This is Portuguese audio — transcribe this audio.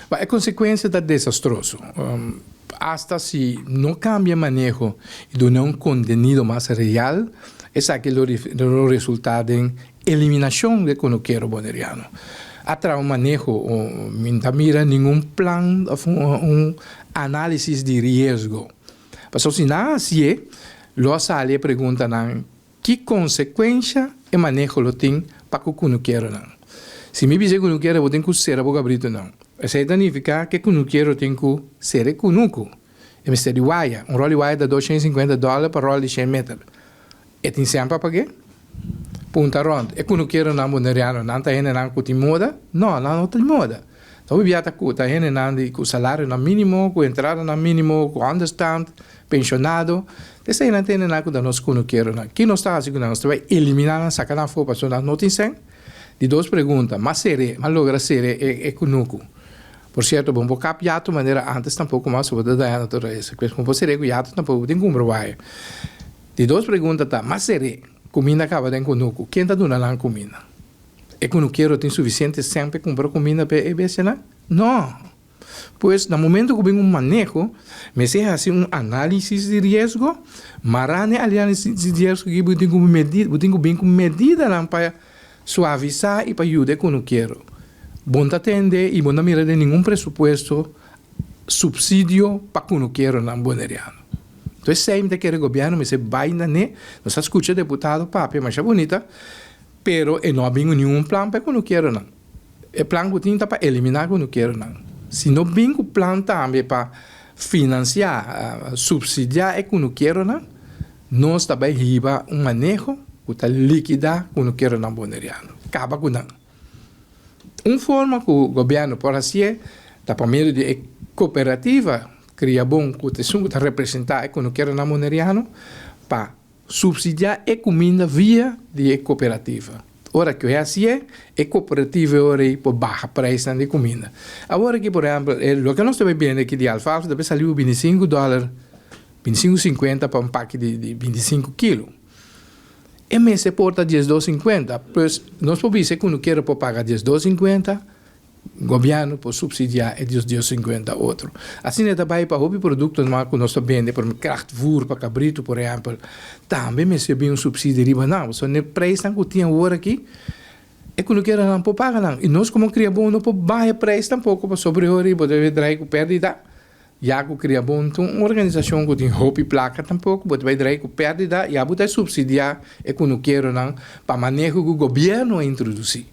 A consequência está desastroso. Hasta se não cambia manejo e do não contenido mais real, é aquele o resultado em eliminação do conuqueiro boneriano. Atra um manejo, não mira nenhum plano, análise de risco. Mas se não assim, los ali perguntam que consequência o manejo lo tem para o conuqueiro não. Se me dizer que o conuqueiro vou ter que ser a boca aberta não. Isso significa que o conuqueiro tem que ser conuco. É mistério de waia. Rol de waia dá $250 para rol de 100 metros. E tem sempre para quê? Punta ronda. E conuqueiro não boneriano, não está indo não com moda? Não tem moda. Então, o está indo não com salário no mínimo, com entrada no mínimo, com understand, pensionado. Dessa aí não tem nada com o nosso conuqueiro. Que não está assim, nós vai eliminar, sacar na fopa, só não tem sem. De duas perguntas, mas logra ser é conuco. Por certo, bom, vou capiar de maneira antes tampouco mais sobre a natureza. Como você é cuidado, tampouco tem como provar. De duas perguntas, tá, mas comida acaba de conuco. Quem está dando lá comida? É conuqueiro tem suficiente sempre comprar comida para EBC, não? Não. Pois, no momento que vem manejo, me se hace análise de risco, marane análise de risco que eu tenho bem com medida para suavizar e para ajudar com o quero. Bom atender e bom mira de nenhum presupuesto subsídio para com o quero na boneriano. Então, sempre que o governo me se vai na nós escuta deputado papi, mas é bonita, pero não há nenhum plano para com o quero não. O plano que tem para eliminar com o quero não. Se não vem o plano também para financiar, subsidiar com o quero não, nós também riba manejo que liquidar com o quero não boneriano. Acaba com não. Uma forma que o governo pode fazer, por meio de cooperativa, cria bom que representar com o quero não boneriano, para subsidiar a comida via de cooperativa. Ora que é assim, é cooperativa ora por baixa preço de comida. Agora que, por exemplo, o que nós estamos vendo aqui de alfafa, deve sair $25, 25,50 para um pacote de 25 quilos. E me se porta $10,50. Pois nós podemos dizer que não quero pagar $10,50, o governo pode subsidiar e $10,50 outro. Assim, também para o produto que nós vendemos, para Kraftvoer, para cabrito, por exemplo, também me se bem subsídio de não. Só no preço que tinha agora aqui, é que não quero não pagar não. E nós, como criamos, não podemos baixar preço tampouco para sobreviver, poder dar com pérdida. Já que cria bom, então, uma organização que tem roupa e placa tampouco, pode dar com pérdida, e pode subsidiar, é que não quero não, para manejo que o governo introduzir.